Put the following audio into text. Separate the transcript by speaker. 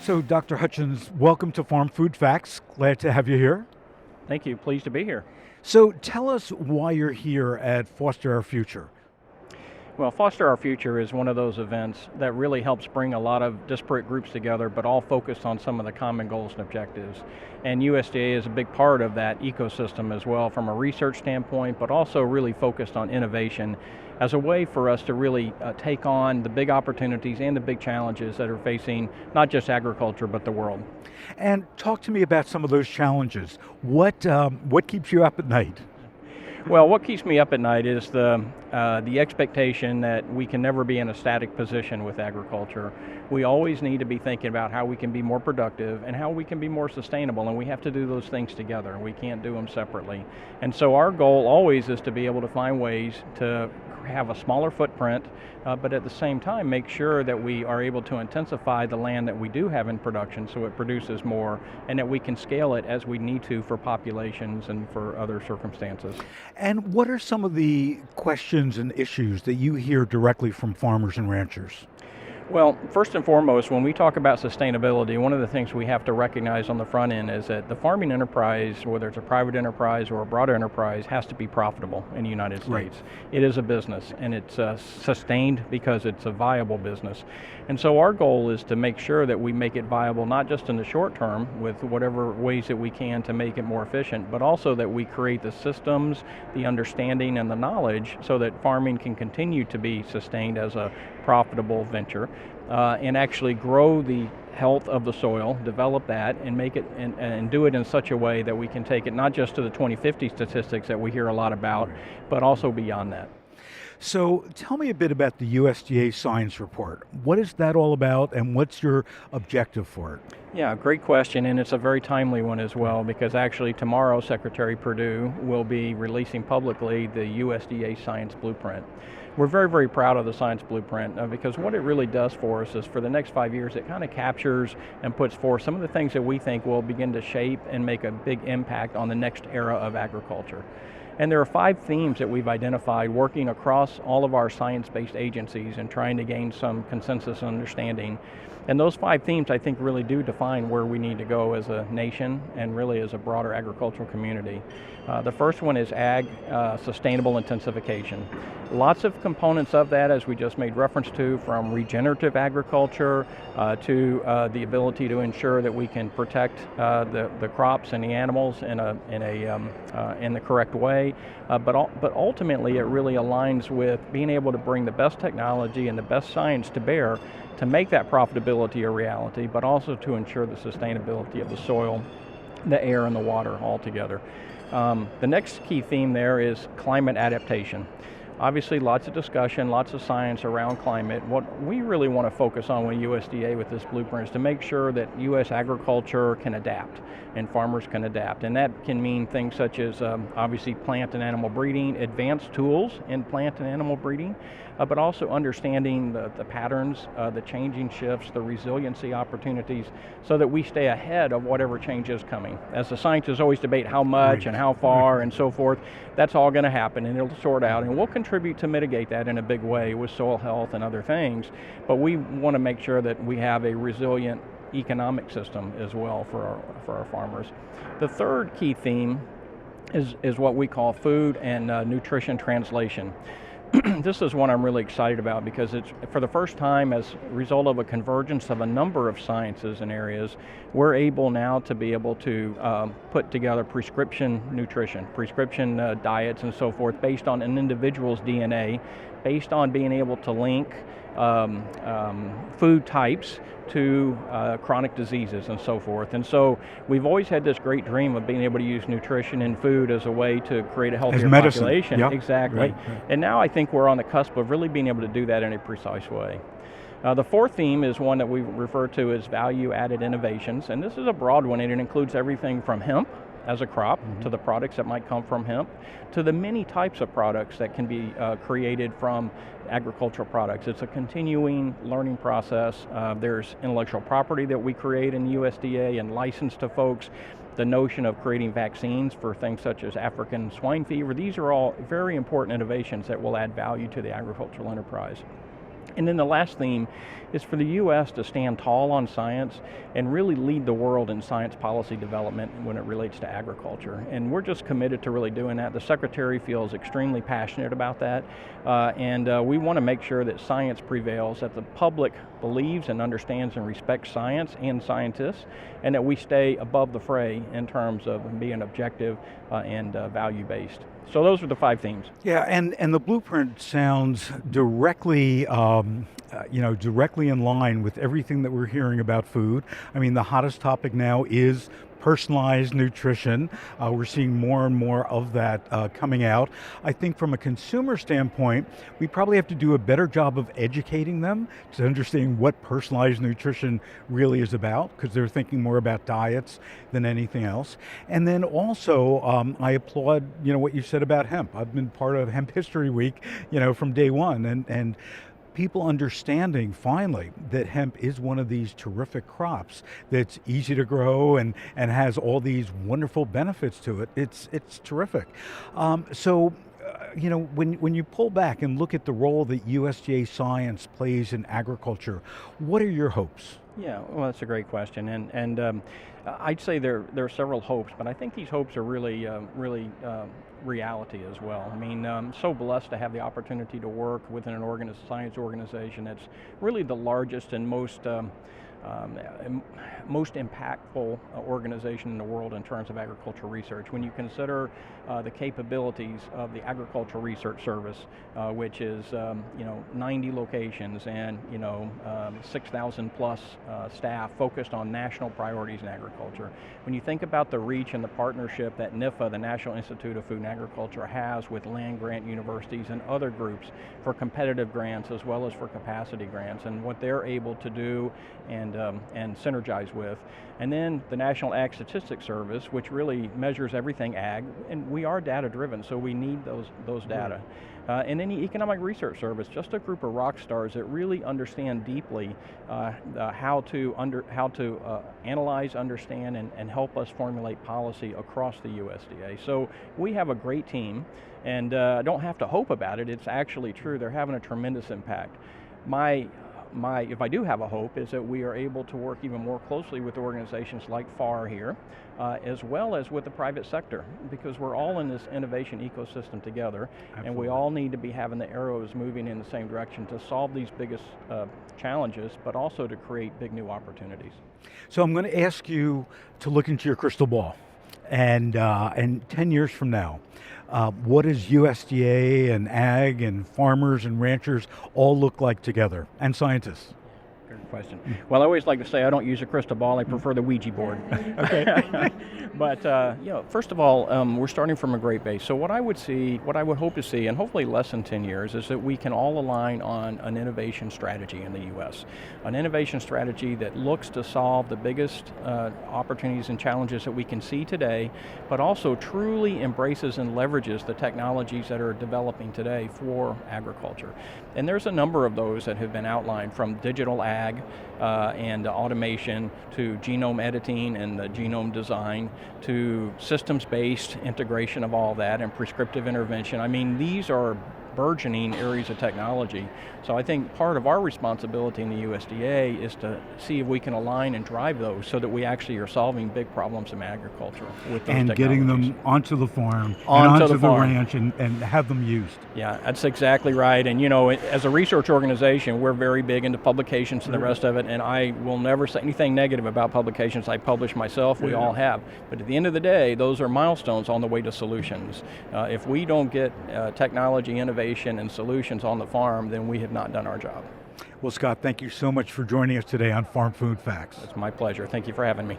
Speaker 1: So, Dr. Hutchins, welcome to Farm Food Facts. Glad to have you here.
Speaker 2: Thank you. Pleased to be here.
Speaker 1: So, tell us why you're here at Foster Our Future.
Speaker 2: Well, Foster Our Future is one of those events that really helps bring a lot of disparate groups together, but all focused on some of the common goals and objectives. And USDA is a big part of that ecosystem as well from a research standpoint, but also really focused on innovation as a way for us to really take on the big opportunities and the big challenges that are facing not just agriculture, but the world.
Speaker 1: And talk to me about some of those challenges. What keeps you up at night?
Speaker 2: Well, what keeps me up at night is the expectation that we can never be in a static position with agriculture. We always need to be thinking about how we can be more productive and how we can be more sustainable, and we have to do those things together. We can't do them separately. And so our goal always is to be able to find ways to have a smaller footprint, but at the same time make sure that we are able to intensify the land that we do have in production so it produces more, and that we can scale it as we need to for populations and for other circumstances.
Speaker 1: And what are some of the questions and issues that you hear directly from farmers and ranchers?
Speaker 2: Well, first and foremost, when we talk about sustainability, one of the things we have to recognize on the front end is that the farming enterprise, whether it's a private enterprise or a broader enterprise, has to be profitable in the United States.
Speaker 1: Right.
Speaker 2: It is a business, and it's sustained because it's a viable business. And so our goal is to make sure that we make it viable not just in the short term with whatever ways that we can to make it more efficient, but also that we create the systems, the understanding, and the knowledge so that farming can continue to be sustained as a profitable venture, and actually grow the health of the soil, develop that, and make it and do it in such a way that we can take it not just to the 2050 statistics that we hear a lot about, but also beyond that.
Speaker 1: So, tell me a bit about the USDA science report. What is that all about, and what's your objective for it?
Speaker 2: Yeah, great question, and it's a very timely one as well, because actually tomorrow Secretary Perdue will be releasing publicly the USDA Science Blueprint. We're very, very proud of the Science Blueprint because what it really does for us is for the next 5 years, it kind of captures and puts forth some of the things that we think will begin to shape and make a big impact on the next era of agriculture. And there are 5 themes that we've identified working across all of our science-based agencies and trying to gain some consensus and understanding. And those 5 themes, I think, really do define where we need to go as a nation and really as a broader agricultural community. The first one is ag sustainable intensification. Lots of components of that, as we just made reference to, from regenerative agriculture to the ability to ensure that we can protect the crops and the animals in the correct way. But ultimately, it really aligns with being able to bring the best technology and the best science to bear to make that profitability a reality, but also to ensure the sustainability of the soil, the air, and the water all together. The next key theme there is climate adaptation. Obviously, lots of discussion, lots of science around climate. What we really want to focus on with USDA with this blueprint is to make sure that U.S. agriculture can adapt and farmers can adapt. And that can mean things such as obviously plant and animal breeding, advanced tools in plant and animal breeding, but also understanding the patterns, the changing shifts, the resiliency opportunities, so that we stay ahead of whatever change is coming. As the scientists always debate how much and how far and so forth, that's all going to happen, and it'll sort out, and we'll contribute to mitigate that in a big way with soil health and other things, but we want to make sure that we have a resilient economic system as well for our farmers. The third key theme is what we call food and nutrition translation. This is one I'm really excited about because it's for the first time, as a result of a convergence of a number of sciences and areas, we're able now to be able to put together prescription nutrition, prescription diets and so forth based on an individual's DNA, based on being able to link food types to chronic diseases and so forth. And so we've always had this great dream of being able to use nutrition and food as a way to create a healthier population.
Speaker 1: Yep.
Speaker 2: Exactly.
Speaker 1: Right.
Speaker 2: And now I think we're on the cusp of really being able to do that in a precise way. The fourth theme is one that we refer to as value-added innovations, and this is a broad one, and it includes everything from hemp as a crop to the products that might come from hemp to the many types of products that can be created from agricultural products. It's a continuing learning process. There's intellectual property that we create in the USDA and license to folks. The notion of creating vaccines for things such as African swine fever, these are all very important innovations that will add value to the agricultural enterprise. And then the last theme is for the U.S. to stand tall on science and really lead the world in science policy development when it relates to agriculture. And we're just committed to really doing that. The Secretary feels extremely passionate about that, and we want to make sure that science prevails, that the public believes and understands and respects science and scientists, and that we stay above the fray in terms of being objective and value-based. So those are the 5 themes.
Speaker 1: Yeah, and the blueprint sounds directly, directly in line with everything that we're hearing about food. I mean, the hottest topic now is personalized nutrition. We're seeing more and more of that coming out. I think from a consumer standpoint, we probably have to do a better job of educating them to understand what personalized nutrition really is about, because they're thinking more about diets than anything else. And then also, I applaud what you said about hemp. I've been part of Hemp History Week, from day one, and people understanding finally that hemp is one of these terrific crops that's easy to grow and has all these wonderful benefits to it. It's terrific. When you pull back and look at the role that USDA science plays in agriculture, what are your hopes?
Speaker 2: Yeah, well, that's a great question, and I'd say there are several hopes, but I think these hopes are really reality as well. I mean, I'm so blessed to have the opportunity to work within an science organization that's really the largest and most impactful organization in the world in terms of agricultural research. When you consider the capabilities of the Agricultural Research Service, which is 90 locations and 6,000 plus staff focused on national priorities in agriculture. When you think about the reach and the partnership that NIFA, the National Institute of Food and Agriculture, has with land grant universities and other groups for competitive grants as well as for capacity grants, and what they're able to do and synergize with. And then the National Ag Statistics Service, which really measures everything ag, and we are data driven, so we need those data. And then the Economic Research Service, just a group of rock stars that really understand deeply how to analyze, understand, and help us formulate policy across the USDA. So we have a great team, and I don't have to hope about it, it's actually true. They're having a tremendous impact. If I do have a hope, is that we are able to work even more closely with organizations like FFAR here, as well as with the private sector, because we're all in this innovation ecosystem together. Absolutely. And we all need to be having the arrows moving in the same direction to solve these biggest challenges, but also to create big new opportunities.
Speaker 1: So I'm going to ask you to look into your crystal ball, and 10 years from now, what does USDA and ag and farmers and ranchers all look like together, and scientists?
Speaker 2: Good question. Well, I always like to say I don't use a crystal ball, I prefer the Ouija board. Okay. But first of all, we're starting from a great base. So what I would hope to see, and hopefully less than 10 years, is that we can all align on an innovation strategy in the U.S. An innovation strategy that looks to solve the biggest opportunities and challenges that we can see today, but also truly embraces and leverages the technologies that are developing today for agriculture. And there's a number of those that have been outlined, from digital ag and automation to genome editing and the genome design to systems-based integration of all that and prescriptive intervention. I mean, these are burgeoning areas of technology. So I think part of our responsibility in the USDA is to see if we can align and drive those so that we actually are solving big problems in agriculture with those
Speaker 1: and
Speaker 2: technologies.
Speaker 1: Getting them onto the farm, onto the ranch, and have them used.
Speaker 2: Yeah, that's exactly right. And as a research organization, we're very big into publications and the rest of it, and I will never say anything negative about publications. I publish myself, we all have. But at the end of the day, those are milestones on the way to solutions. If we don't get technology, innovation, and solutions on the farm, then we have not done our job.
Speaker 1: Well, Scott, thank you so much for joining us today on Farm Food Facts.
Speaker 2: It's my pleasure. Thank you for having me.